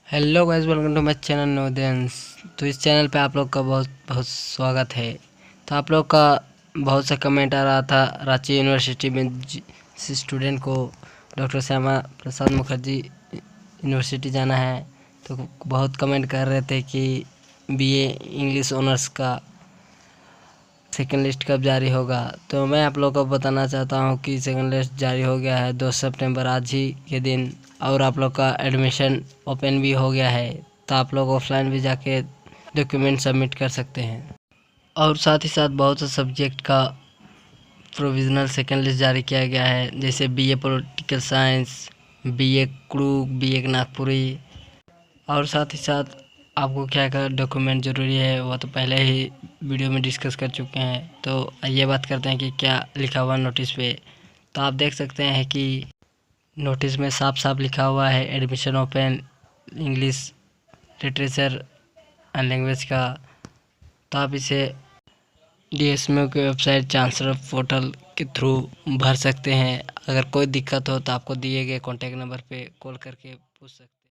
Hello guys, welcome to my channel नोदेंस। तो इस चैनल पे आप लोग का बहुत बहुत स्वागत है। तो आप लोग का बहुत सा कमेंट आ रहा था रांची यूनिवर्सिटी में स्टूडेंट को डॉक्टर श्यामा प्रसाद मुखर्जी यूनिवर्सिटी जाना है। तो बहुत कमेंट कर रहे थे कि बीए इंग्लिश ऑनर्स का सेकेंड लिस्ट कब जारी होगा। तो मैं आप लोगों को बताना चाहता हूं कि सेकेंड लिस्ट जारी हो गया है 2 सितंबर, आज ही के दिन। और आप लोग का एडमिशन ओपन भी हो गया है, तो आप लोग ऑफलाइन भी जाके डॉक्यूमेंट सबमिट कर सकते हैं। और साथ ही साथ बहुत से सब्जेक्ट का प्रोविज़नल सेकेंड लिस्ट जारी किया गया है, जैसे बीए पॉलिटिकल साइंस, बीए कुड़ू, बीए नागपुरी। और साथ ही साथ आपको क्या क्या डॉक्यूमेंट ज़रूरी है वो तो पहले ही वीडियो में डिस्कस कर चुके हैं। तो ये बात करते हैं कि क्या लिखा हुआ नोटिस पे। तो आप देख सकते हैं कि नोटिस में साफ साफ लिखा हुआ है admission open English literature and language का। तो आप इसे डीएसएमओ की वेबसाइट चांसलर पोर्टल के थ्रू भर सकते हैं। अगर कोई दिक्कत हो तो आपको दिए गए कॉन्टैक्ट नंबर पे कॉल करके पूछ सकते हैं।